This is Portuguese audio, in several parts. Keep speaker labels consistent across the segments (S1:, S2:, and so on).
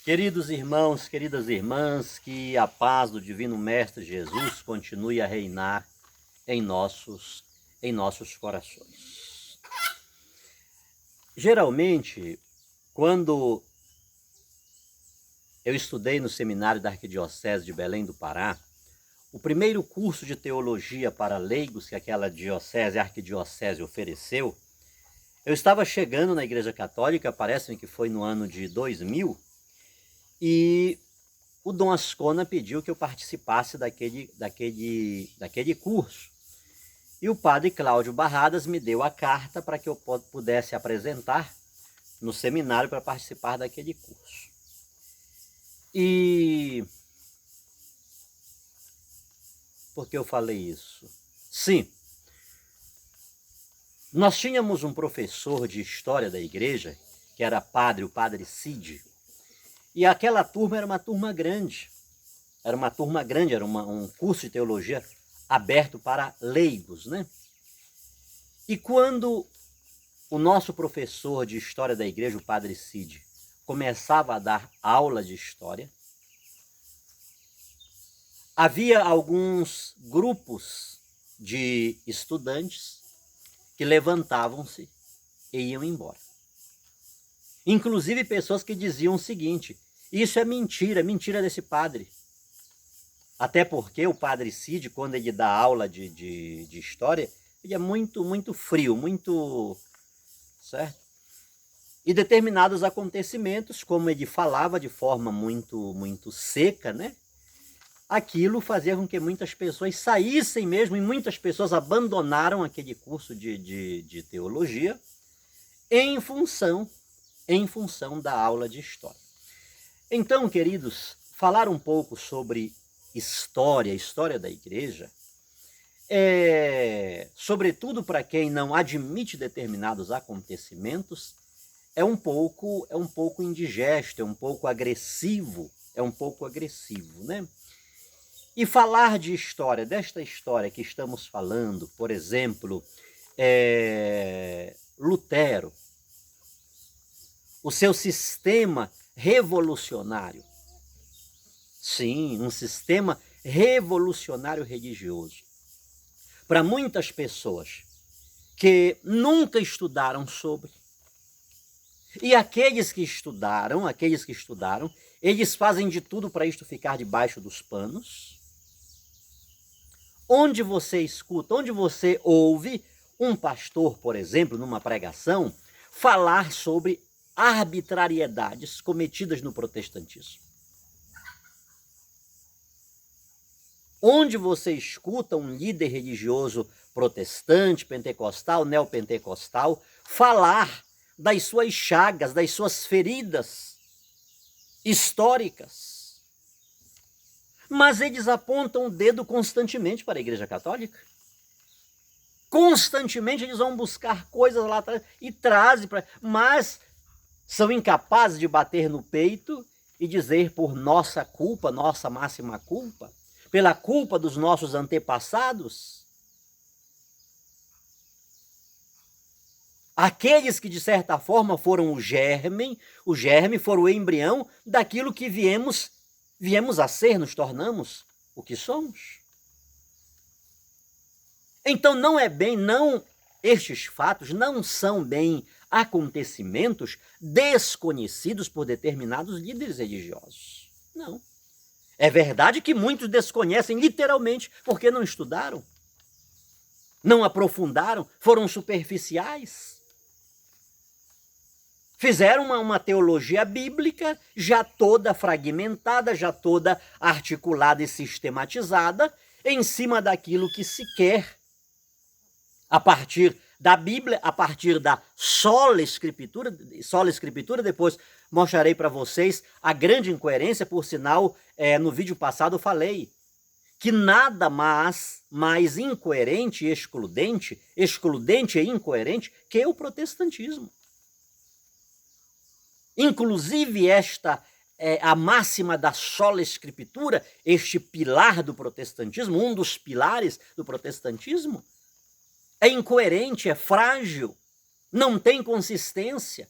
S1: Queridos irmãos, queridas irmãs, que a paz do Divino Mestre Jesus continue a reinar em nossos corações. Geralmente, quando eu estudei no seminário da Arquidiocese de Belém do Pará, o primeiro curso de teologia para leigos que aquela diocese, a arquidiocese, ofereceu, eu estava chegando na Igreja Católica, parece-me que foi no ano de 2000, e o Dom Ascona pediu que eu participasse daquele curso. E o padre Cláudio Barradas me deu a carta para que eu pudesse apresentar no seminário para participar daquele curso. E por que eu falei isso? Sim, nós tínhamos um professor de história da igreja, que era o padre Cid, e aquela turma era uma turma grande. Era um curso de teologia aberto para leigos, né? E quando o nosso professor de história da igreja, o padre Cid, começava a dar aula de história, havia alguns grupos de estudantes que levantavam-se e iam embora. Inclusive pessoas que diziam o seguinte: isso é mentira desse padre. Até porque o padre Cid, quando ele dá aula de história, ele é muito frio, muito... certo? E determinados acontecimentos, como ele falava de forma muito seca, né? Aquilo fazia com que muitas pessoas saíssem mesmo, e muitas pessoas abandonaram aquele curso de teologia em função da aula de história. Então, queridos, falar um pouco sobre história da igreja, sobretudo para quem não admite determinados acontecimentos, é um pouco indigesto, é um pouco agressivo, né? E falar de história, desta história que estamos falando, por exemplo, Lutero, o seu sistema revolucionário. Sim, um sistema revolucionário religioso. Para muitas pessoas que nunca estudaram sobre. E aqueles que estudaram, eles fazem de tudo para isto ficar debaixo dos panos. Onde você escuta, onde você ouve um pastor, por exemplo, numa pregação, falar sobre arbitrariedades cometidas no protestantismo. Onde você escuta um líder religioso protestante, pentecostal, neopentecostal, falar das suas chagas, das suas feridas históricas. Mas eles apontam o dedo constantemente para a Igreja Católica. Constantemente eles vão buscar coisas lá atrás e trazem para... Mas são incapazes de bater no peito e dizer por nossa culpa, nossa máxima culpa, pela culpa dos nossos antepassados. Aqueles que, de certa forma, foram o germe foram o embrião daquilo que viemos a ser, nos tornamos o que somos. Então estes fatos não são bem acontecimentos desconhecidos por determinados líderes religiosos. Não. É verdade que muitos desconhecem literalmente porque não estudaram, não aprofundaram, foram superficiais. Fizeram uma teologia bíblica já toda fragmentada, já toda articulada e sistematizada em cima daquilo que se quer, a partir da Bíblia, a partir da sola escritura, depois mostrarei para vocês a grande incoerência, por sinal, no vídeo passado eu falei que nada mais incoerente e excludente e incoerente que o protestantismo. Inclusive a máxima da sola escritura, este pilar do protestantismo, um dos pilares do protestantismo, é incoerente, é frágil, não tem consistência.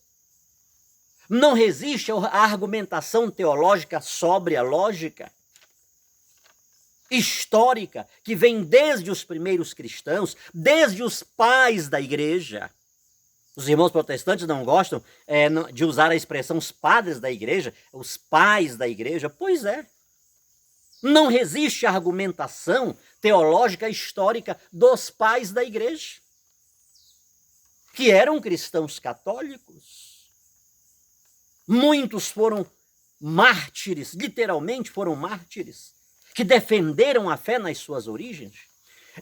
S1: Não resiste à argumentação teológica sóbria, lógica, histórica, que vem desde os primeiros cristãos, desde os pais da igreja. Os irmãos protestantes não gostam de usar a expressão os padres da igreja, os pais da igreja. Pois é. Não resiste à argumentação teológica histórica dos pais da igreja, que eram cristãos católicos. Muitos foram mártires, literalmente foram mártires, que defenderam a fé nas suas origens.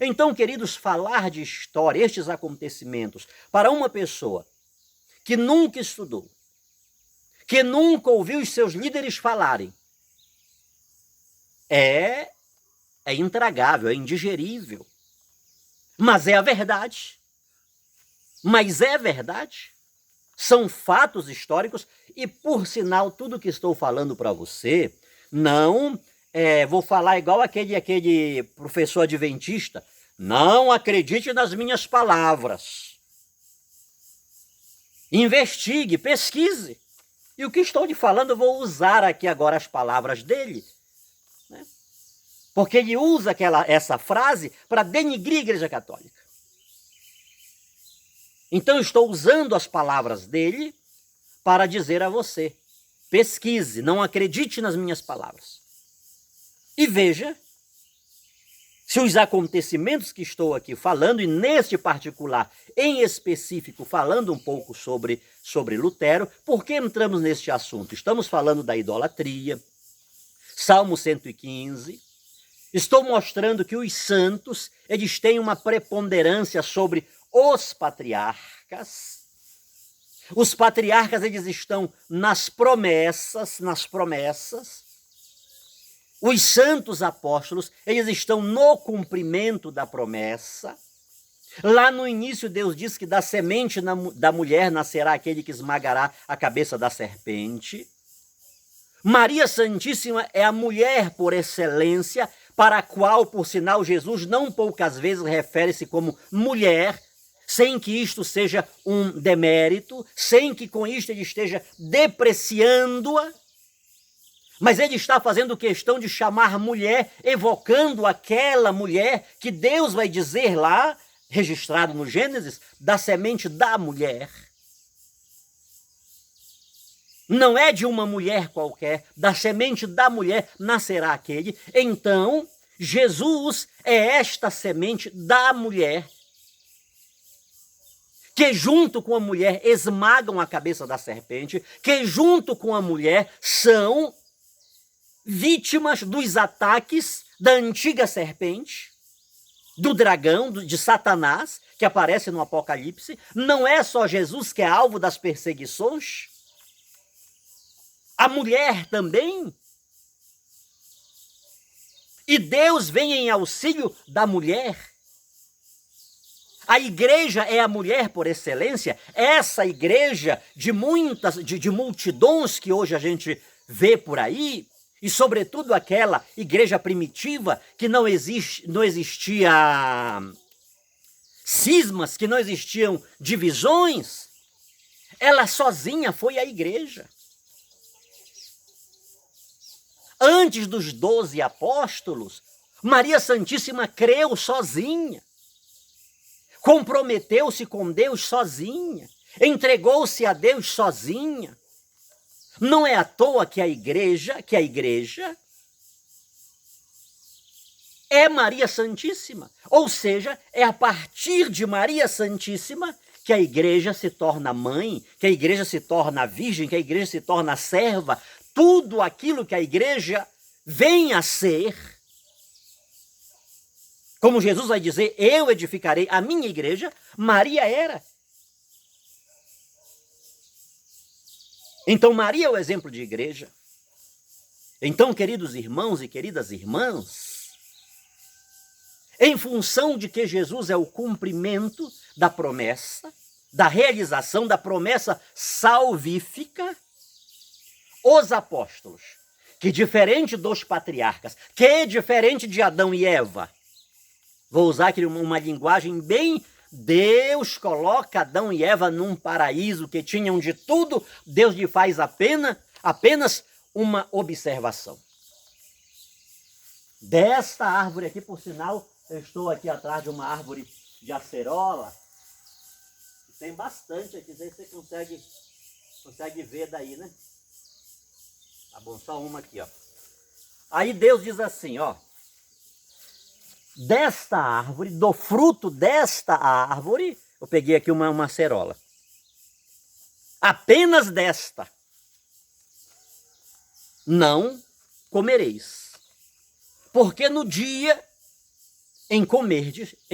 S1: Então, queridos, falar de história, estes acontecimentos, para uma pessoa que nunca estudou, que nunca ouviu os seus líderes falarem, é intragável, é indigerível. Mas é a verdade. Mas é verdade. São fatos históricos e, por sinal, tudo que estou falando para você, não vou falar igual aquele professor adventista. Não acredite nas minhas palavras. Investigue, pesquise. E o que estou lhe falando, eu vou usar aqui agora as palavras dele. Né? Porque ele usa essa frase para denigrir a Igreja Católica. Então, eu estou usando as palavras dele para dizer a você, pesquise, não acredite nas minhas palavras. E veja se os acontecimentos que estou aqui falando, e neste particular, em específico, falando um pouco sobre Lutero, por que entramos neste assunto? Estamos falando da idolatria, Salmo 115, estou mostrando que os santos, eles têm uma preponderância sobre os patriarcas. Os patriarcas, eles estão nas promessas. Os santos apóstolos, eles estão no cumprimento da promessa. Lá no início, Deus diz que da semente da mulher nascerá aquele que esmagará a cabeça da serpente. Maria Santíssima é a mulher por excelência, para a qual, por sinal, Jesus não poucas vezes refere-se como mulher, sem que isto seja um demérito, sem que com isto ele esteja depreciando-a, mas ele está fazendo questão de chamar mulher, evocando aquela mulher que Deus vai dizer lá, registrado no Gênesis, da semente da mulher. Não é de uma mulher qualquer, da semente da mulher nascerá aquele. Então, Jesus é esta semente da mulher, que junto com a mulher esmagam a cabeça da serpente, que junto com a mulher são vítimas dos ataques da antiga serpente, do dragão, de Satanás, que aparece no Apocalipse. Não é só Jesus que é alvo das perseguições, a mulher também. E Deus vem em auxílio da mulher. A igreja é a mulher por excelência. Essa igreja de multidões que hoje a gente vê por aí, e sobretudo aquela igreja primitiva que não existia cismas, que não existiam divisões, ela sozinha foi a igreja. Antes dos 12 apóstolos, Maria Santíssima creu sozinha. Comprometeu-se com Deus sozinha, entregou-se a Deus sozinha. Não é à toa que a igreja é Maria Santíssima. Ou seja, é a partir de Maria Santíssima que a igreja se torna mãe, que a igreja se torna virgem, que a igreja se torna serva. Tudo aquilo que a igreja vem a ser. Como Jesus vai dizer, eu edificarei a minha igreja, Maria era. Então, Maria é o exemplo de igreja. Então, queridos irmãos e queridas irmãs, em função de que Jesus é o cumprimento da promessa, da realização da promessa salvífica, os apóstolos, que diferente dos patriarcas, que diferente de Adão e Eva, vou usar aqui uma linguagem bem Deus coloca Adão e Eva num paraíso que tinham de tudo, Deus lhe faz apenas uma observação. Desta árvore aqui, por sinal, eu estou aqui atrás de uma árvore de acerola. Tem bastante aqui, você consegue ver daí, né? Tá bom, só uma aqui, ó. Aí Deus diz assim, ó. Desta árvore, do fruto desta árvore, eu peguei aqui uma acerola. Apenas desta não comereis. Porque no dia em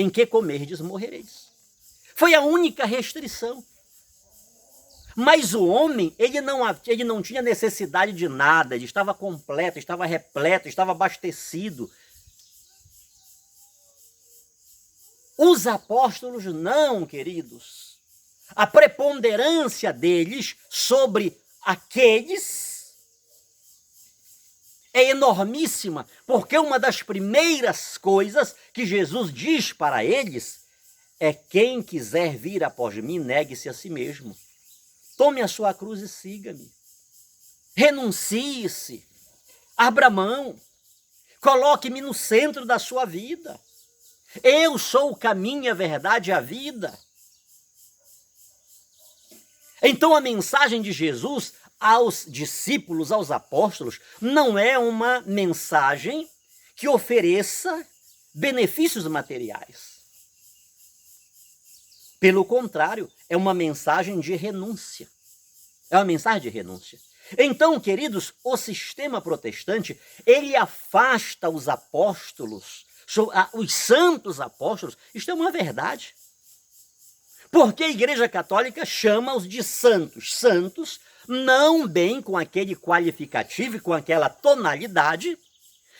S1: que comerdes, morrereis. Foi a única restrição. Mas o homem, ele não tinha necessidade de nada, ele estava completo, estava repleto, estava abastecido. Os apóstolos não, queridos. A preponderância deles sobre aqueles é enormíssima, porque uma das primeiras coisas que Jesus diz para eles é: quem quiser vir após mim, negue-se a si mesmo. Tome a sua cruz e siga-me. Renuncie-se. Abra mão. Coloque-me no centro da sua vida. Eu sou o caminho, a verdade e a vida. Então a mensagem de Jesus aos discípulos, aos apóstolos, não é uma mensagem que ofereça benefícios materiais. Pelo contrário, é uma mensagem de renúncia. É uma mensagem de renúncia. Então, queridos, o sistema protestante, ele afasta os apóstolos, os santos apóstolos. Isto é uma verdade. Porque a Igreja Católica chama-os de santos. Santos, não bem com aquele qualificativo e com aquela tonalidade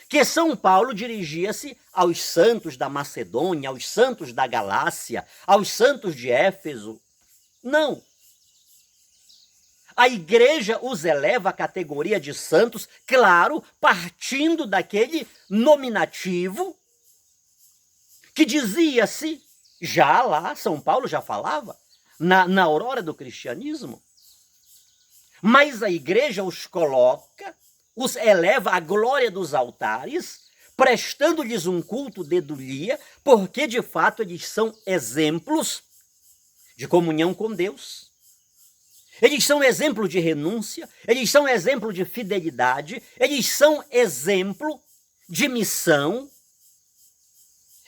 S1: que São Paulo dirigia-se aos santos da Macedônia, aos santos da Galácia, aos santos de Éfeso. Não. A Igreja os eleva à categoria de santos, claro, partindo daquele nominativo que dizia-se, já lá, São Paulo já falava, na aurora do cristianismo. Mas a Igreja os coloca, os eleva à glória dos altares, prestando-lhes um culto de dedulia, porque de fato eles são exemplos de comunhão com Deus. Eles são exemplo de renúncia, eles são exemplo de fidelidade, eles são exemplo de missão,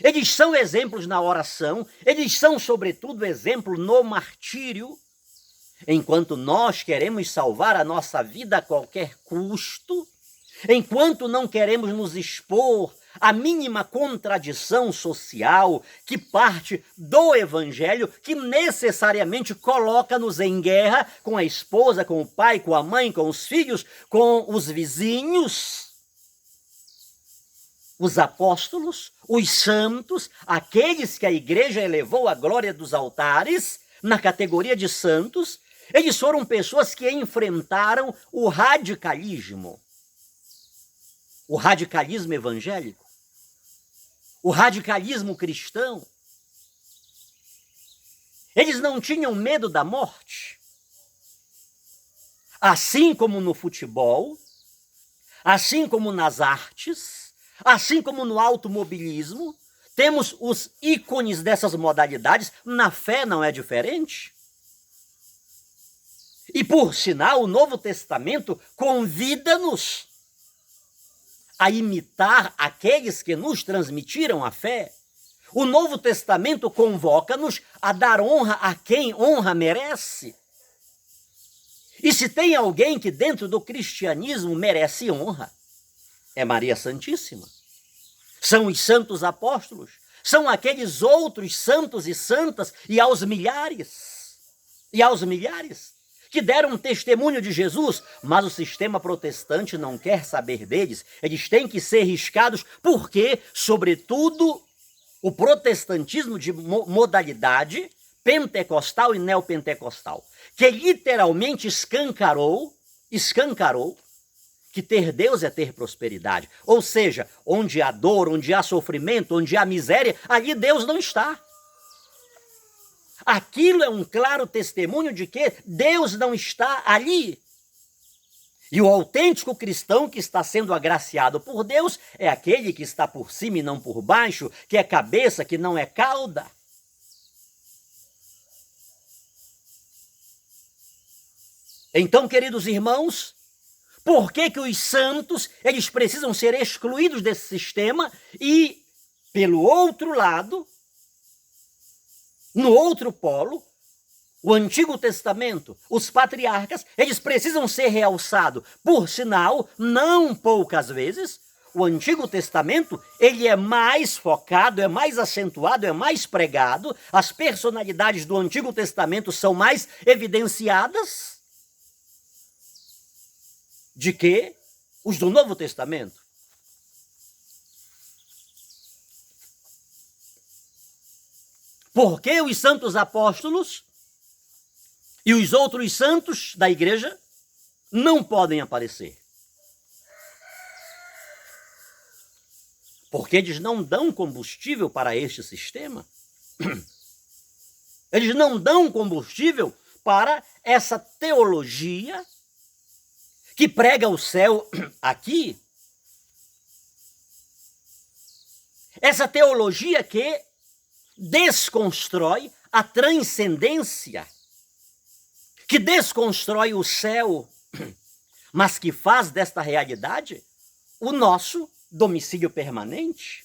S1: eles são exemplos na oração, eles são, sobretudo, exemplo no martírio. Enquanto nós queremos salvar a nossa vida a qualquer custo, enquanto não queremos nos expor à mínima contradição social que parte do evangelho, que necessariamente coloca-nos em guerra com a esposa, com o pai, com a mãe, com os filhos, com os vizinhos, os apóstolos, os santos, aqueles que a igreja elevou à glória dos altares, na categoria de santos, eles foram pessoas que enfrentaram o radicalismo evangélico, o radicalismo cristão. Eles não tinham medo da morte. Assim como no futebol, assim como nas artes, assim como no automobilismo, temos os ícones dessas modalidades, na fé não é diferente. E, por sinal, o Novo Testamento convida-nos a imitar aqueles que nos transmitiram a fé. O Novo Testamento convoca-nos a dar honra a quem honra merece. E se tem alguém que dentro do cristianismo merece honra, é Maria Santíssima. São os santos apóstolos, são aqueles outros santos e santas, e aos milhares, que deram um testemunho de Jesus, mas o sistema protestante não quer saber deles. Eles têm que ser riscados, porque, sobretudo, o protestantismo de modalidade pentecostal e neopentecostal, que literalmente escancarou que ter Deus é ter prosperidade. Ou seja, onde há dor, onde há sofrimento, onde há miséria, ali Deus não está. aquilo é um claro testemunho de que Deus não está ali. E o autêntico cristão que está sendo agraciado por Deus é aquele que está por cima e não por baixo, que é cabeça, que não é cauda. Então, queridos irmãos, por que os santos eles precisam ser excluídos desse sistema e, pelo outro lado, no outro polo, o Antigo Testamento, os patriarcas, eles precisam ser realçados. Por sinal, não poucas vezes, o Antigo Testamento, ele é mais focado, é mais acentuado, é mais pregado, as personalidades do Antigo Testamento são mais evidenciadas de que os do Novo Testamento. Por que os santos apóstolos e os outros santos da igreja não podem aparecer? Porque eles não dão combustível para este sistema. Eles não dão combustível para essa teologia que prega o céu aqui. Essa teologia que desconstrói a transcendência, que desconstrói o céu, mas que faz desta realidade o nosso domicílio permanente.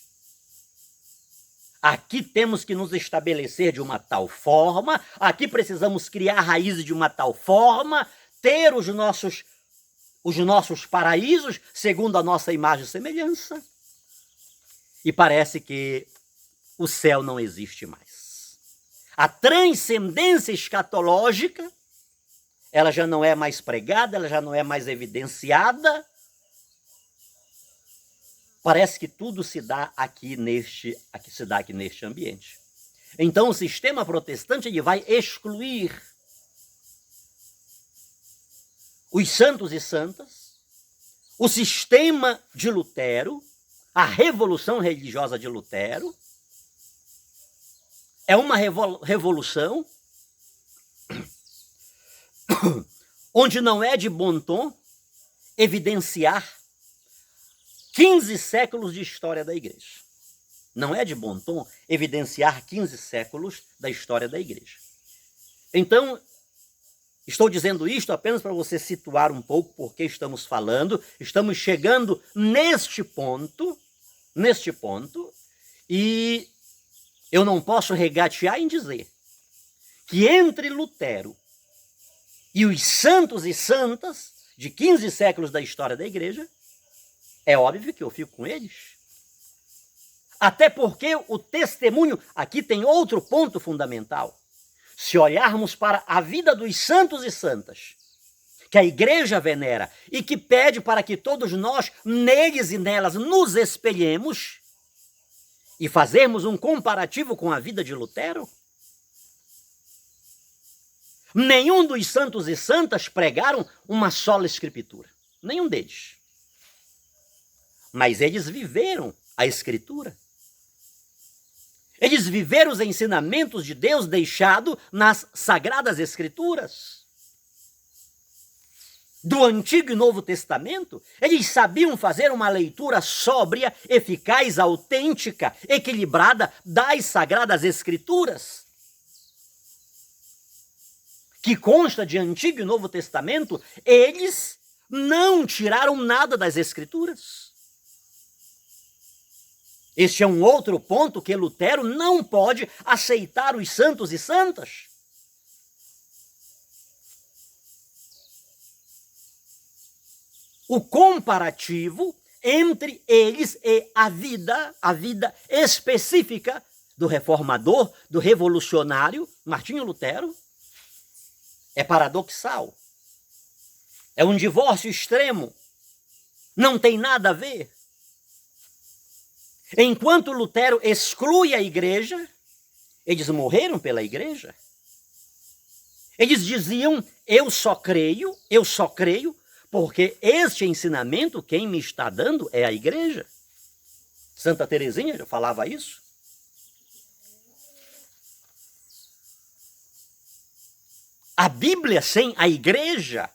S1: Aqui temos que nos estabelecer de uma tal forma, aqui precisamos criar raízes de uma tal forma, ter os nossos paraísos segundo a nossa imagem e semelhança. E parece que o céu não existe mais. A transcendência escatológica, ela já não é mais pregada, ela já não é mais evidenciada. Parece que tudo se dá aqui neste ambiente. Então o sistema protestante ele vai excluir os santos e santas, o sistema de Lutero, a revolução religiosa de Lutero. É uma revolução onde não é de bom tom evidenciar 15 séculos de história da igreja. Não é de bom tom evidenciar 15 séculos da história da igreja. Então, estou dizendo isto apenas para você situar um pouco por que estamos falando. Estamos chegando neste ponto, e eu não posso regatear em dizer que entre Lutero e os santos e santas de 15 séculos da história da igreja, é óbvio que eu fico com eles. Até porque o testemunho, aqui tem outro ponto fundamental. Se olharmos para a vida dos santos e santas, que a igreja venera e que pede para que todos nós, neles e nelas, nos espelhemos e fazermos um comparativo com a vida de Lutero, nenhum dos santos e santas pregaram uma sola escritura. Nenhum deles. Mas eles viveram a escritura. Eles viveram os ensinamentos de Deus deixado nas Sagradas Escrituras. Do Antigo e Novo Testamento, eles sabiam fazer uma leitura sóbria, eficaz, autêntica, equilibrada das Sagradas Escrituras, que consta de Antigo e Novo Testamento. Eles não tiraram nada das Escrituras. Este é um outro ponto que Lutero não pode aceitar os santos e santas. O comparativo entre eles e a vida específica do reformador, do revolucionário Martinho Lutero, é paradoxal. É um divórcio extremo. Não tem nada a ver. Enquanto Lutero exclui a igreja, eles morreram pela igreja. Eles diziam, eu só creio, porque este ensinamento, quem me está dando é a igreja. Santa Teresinha já falava isso. A Bíblia sem a igreja,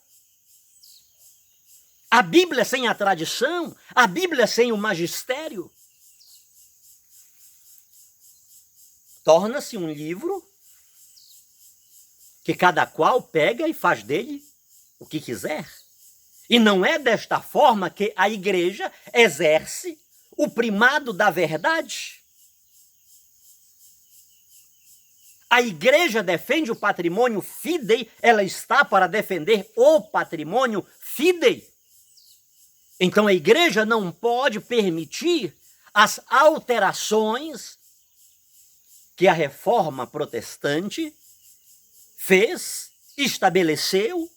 S1: a Bíblia sem a tradição, a Bíblia sem o magistério, torna-se um livro que cada qual pega e faz dele o que quiser. E não é desta forma que a igreja exerce o primado da verdade. A igreja defende o patrimônio fidei, ela está para defender o patrimônio fidei. Então a igreja não pode permitir as alterações que a reforma protestante fez, estabeleceu,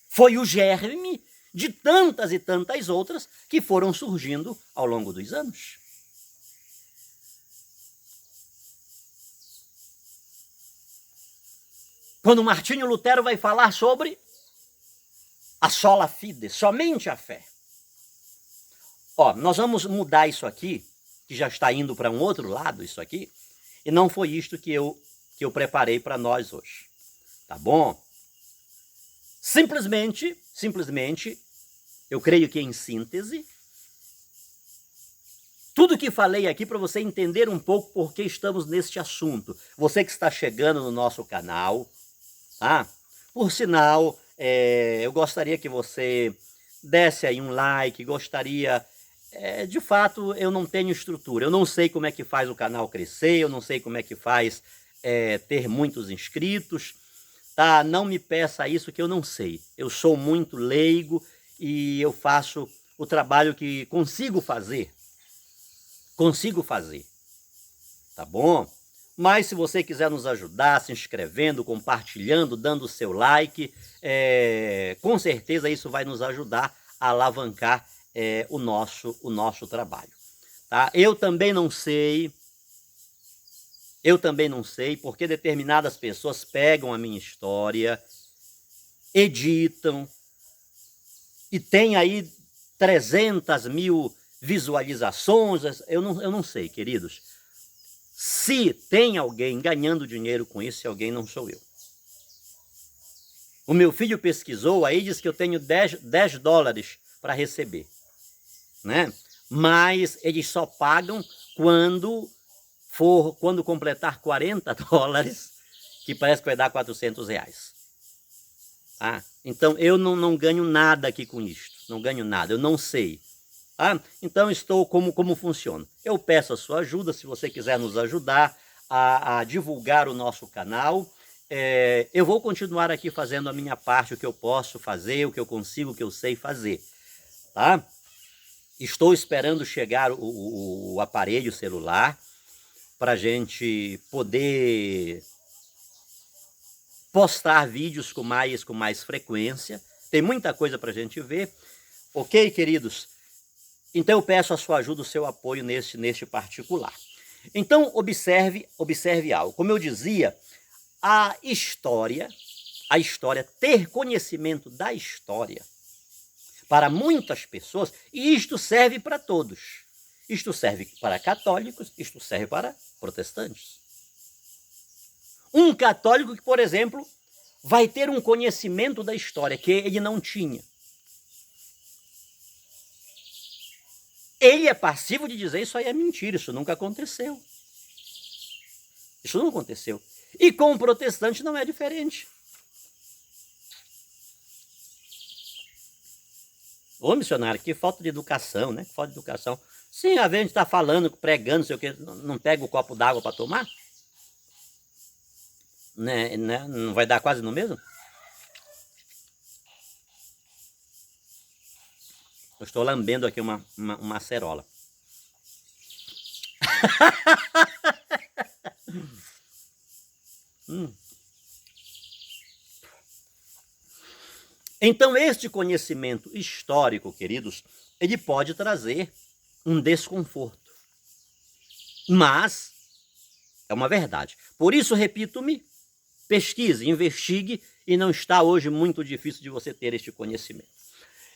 S1: foi o germe de tantas e tantas outras que foram surgindo ao longo dos anos. Quando Martinho Lutero vai falar sobre a sola fide, somente a fé. Ó, nós vamos mudar isso aqui, que já está indo para um outro lado, isso aqui, e não foi isto que eu preparei para nós hoje. Tá bom? Simplesmente, eu creio que em síntese, tudo que falei aqui para você entender um pouco por que estamos neste assunto. Você que está chegando no nosso canal, tá? Por sinal, eu gostaria que você desse aí um like, gostaria... de fato, eu não tenho estrutura, eu não sei como é que faz o canal crescer, eu não sei como é que faz ter muitos inscritos, tá? Não me peça isso que eu não sei. Eu sou muito leigo e eu faço o trabalho que consigo fazer, tá bom? Mas se você quiser nos ajudar, se inscrevendo, compartilhando, dando o seu like, com certeza isso vai nos ajudar a alavancar o nosso trabalho. Tá? Eu também não sei porque determinadas pessoas pegam a minha história, editam, e tem aí 300 mil visualizações. Eu não sei, queridos. Se tem alguém ganhando dinheiro com isso, se alguém não sou eu. O meu filho pesquisou, aí diz que eu tenho 10 dólares para receber, né? Mas eles só pagam quando completar 40 dólares, que parece que vai dar 400 reais. Tá? Então eu não ganho nada aqui com isto, não ganho nada, eu não sei. Tá? Então estou como funciona. Eu peço a sua ajuda, se você quiser nos ajudar a divulgar o nosso canal. Eu vou continuar aqui fazendo a minha parte, o que eu posso fazer, o que eu consigo, o que eu sei fazer. Tá? Estou esperando chegar o aparelho celular para a gente poder postar vídeos com mais frequência. Tem muita coisa para a gente ver. Ok, queridos? Então eu peço a sua ajuda, o seu apoio neste particular. Então observe algo. Como eu dizia, a história, ter conhecimento da história, para muitas pessoas, e isto serve para todos. Isto serve para católicos, isto serve para protestantes. Um católico que, por exemplo, vai ter um conhecimento da história que ele não tinha. Ele é passivo de dizer isso aí é mentira, isso nunca aconteceu. Isso não aconteceu. E com o protestante não é diferente. Ô missionário, que falta de educação, né? Que falta de educação. Sim, a gente está falando, pregando, sei o que, não pega o copo d'água para tomar? Né? Não vai dar quase no mesmo? Eu estou lambendo aqui uma acerola. Então, este conhecimento histórico, queridos, ele pode trazer um desconforto. Mas é uma verdade. Por isso, repito-me, pesquise, investigue, e não está hoje muito difícil de você ter este conhecimento.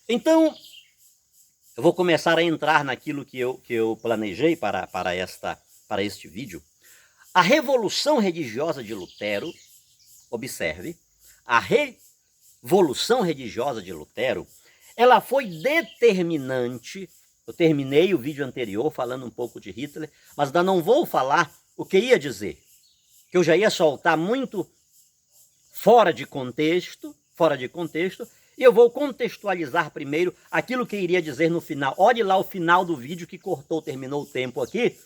S1: Então, eu vou começar a entrar naquilo que eu planejei para este vídeo. A Revolução Religiosa de Lutero, observe, a revolução religiosa de Lutero, ela foi determinante. Eu terminei o vídeo anterior falando um pouco de Hitler, mas ainda não vou falar o que ia dizer, que eu já ia soltar muito fora de contexto, e eu vou contextualizar primeiro aquilo que eu iria dizer no final. Olhe lá o final do vídeo que terminou o tempo aqui,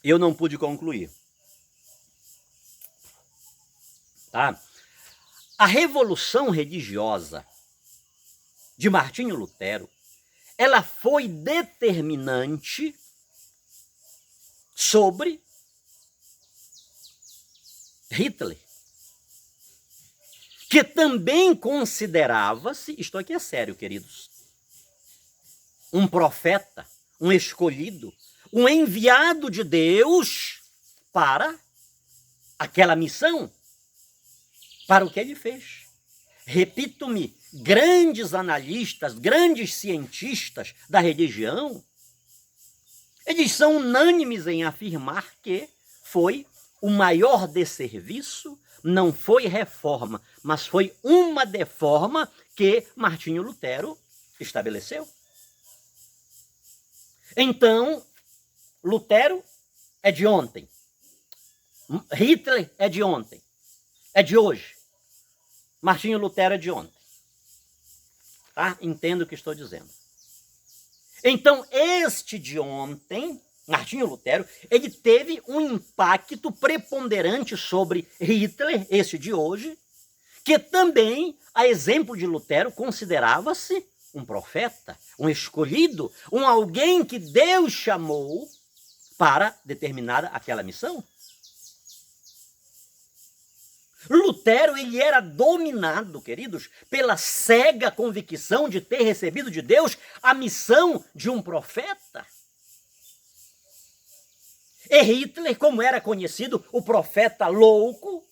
S1: e eu não pude concluir. Tá? A revolução religiosa de Martinho Lutero, ela foi determinante sobre Hitler, que também considerava-se, isto aqui é sério, queridos, um profeta, um escolhido, um enviado de Deus para aquela missão, para o que ele fez. Repito-me, grandes analistas, grandes cientistas da religião, eles são unânimes em afirmar que foi o maior desserviço, não foi reforma, mas foi uma deforma que Martinho Lutero estabeleceu. Então, Lutero é de ontem, Hitler é de ontem, é de hoje. Martinho Lutero é de ontem. Tá? Entendo o que estou dizendo. Então, este de ontem, Martinho Lutero, ele teve um impacto preponderante sobre Hitler, este de hoje, que também, a exemplo de Lutero, considerava-se um profeta, um escolhido, um alguém que Deus chamou para determinada aquela missão. Lutero, ele era dominado, queridos, pela cega convicção de ter recebido de Deus a missão de um profeta. E Hitler, como era conhecido, o profeta louco,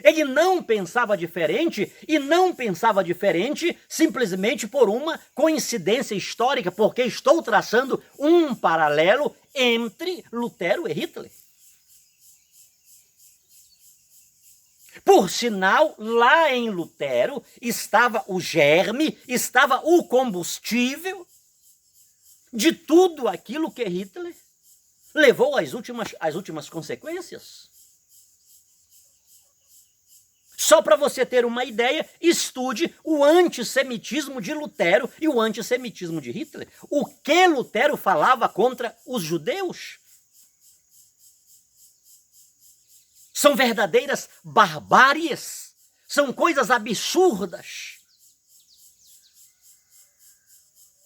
S1: ele não pensava diferente, e não pensava diferente simplesmente por uma coincidência histórica, porque estou traçando um paralelo entre Lutero e Hitler. Por sinal, lá em Lutero estava o germe, estava o combustível de tudo aquilo que Hitler levou às últimas consequências. Só para você ter uma ideia, estude o antissemitismo de Lutero e o antissemitismo de Hitler. O que Lutero falava contra os judeus? São verdadeiras barbáries, são coisas absurdas.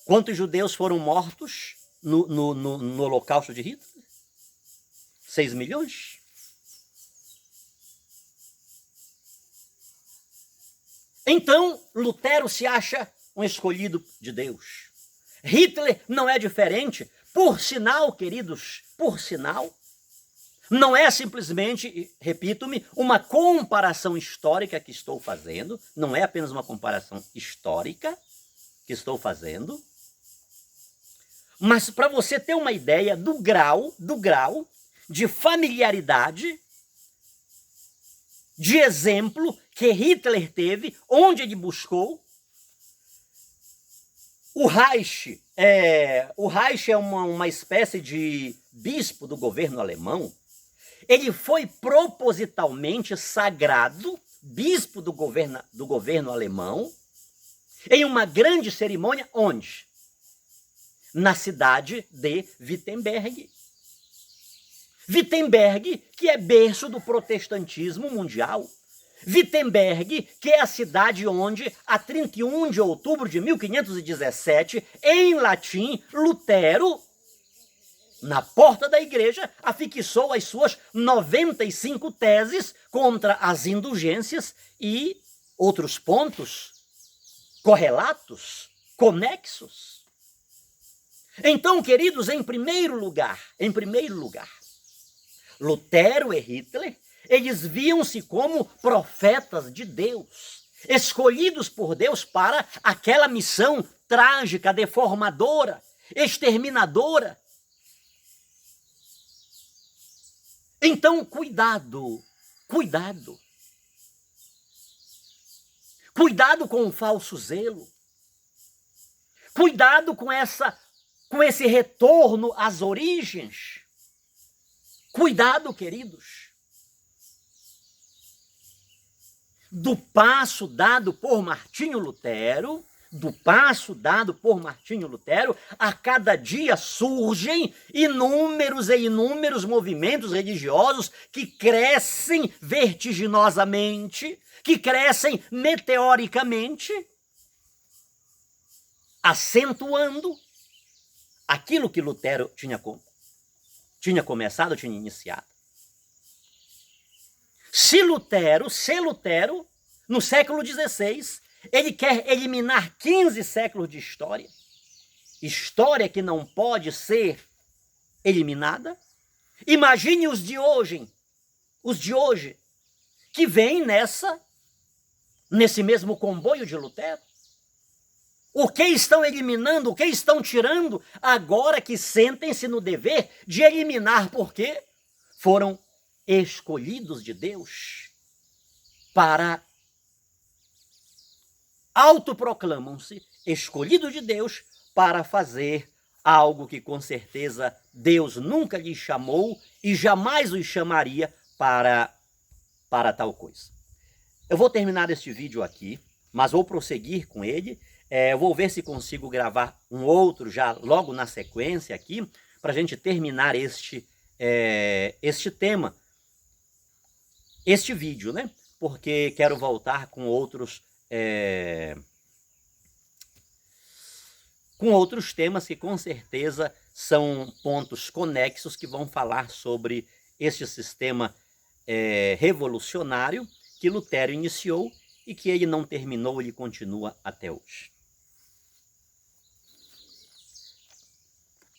S1: Quantos judeus foram mortos no holocausto de Hitler? 6 milhões? Então, Lutero se acha um escolhido de Deus. Hitler não é diferente. Por sinal, queridos, por sinal, não é simplesmente, repito-me, uma comparação histórica que estou fazendo, não é apenas uma comparação histórica que estou fazendo, mas para você ter uma ideia do grau de familiaridade, de exemplo que Hitler teve, onde ele buscou. O Reich é uma espécie de bispo do governo alemão. Ele foi propositalmente sagrado, bispo do governo alemão, em uma grande cerimônia, onde? Na cidade de Wittenberg. Wittenberg, que é berço do protestantismo mundial. Wittenberg, que é a cidade onde, a 31 de outubro de 1517, em latim, Lutero, na porta da igreja, afixou as suas 95 teses contra as indulgências e outros pontos correlatos, conexos. Então, queridos, em primeiro lugar, Lutero e Hitler, eles viam-se como profetas de Deus, escolhidos por Deus para aquela missão trágica, deformadora, exterminadora. Então, cuidado. Cuidado com o falso zelo. Cuidado com esse retorno às origens. Cuidado, queridos. Do passo dado por Martinho Lutero, a cada dia surgem inúmeros e inúmeros movimentos religiosos que crescem vertiginosamente, que crescem meteoricamente, acentuando aquilo que Lutero tinha começado, tinha iniciado. Se Lutero, no século XVI, ele quer eliminar 15 séculos de história que não pode ser eliminada, imagine os de hoje, que vêm nesse mesmo comboio de Lutero. O que estão eliminando, o que estão tirando, agora que sentem-se no dever de eliminar, porque foram escolhidos de Deus autoproclamam-se escolhidos de Deus para fazer algo que com certeza Deus nunca lhes chamou e jamais os chamaria para tal coisa. Eu vou terminar este vídeo aqui, mas vou prosseguir com ele. Eu vou ver se consigo gravar um outro já logo na sequência aqui, para a gente terminar este tema, este vídeo, né? Porque quero voltar com outros temas que com certeza são pontos conexos que vão falar sobre este sistema revolucionário que Lutero iniciou e que ele não terminou, ele continua até hoje.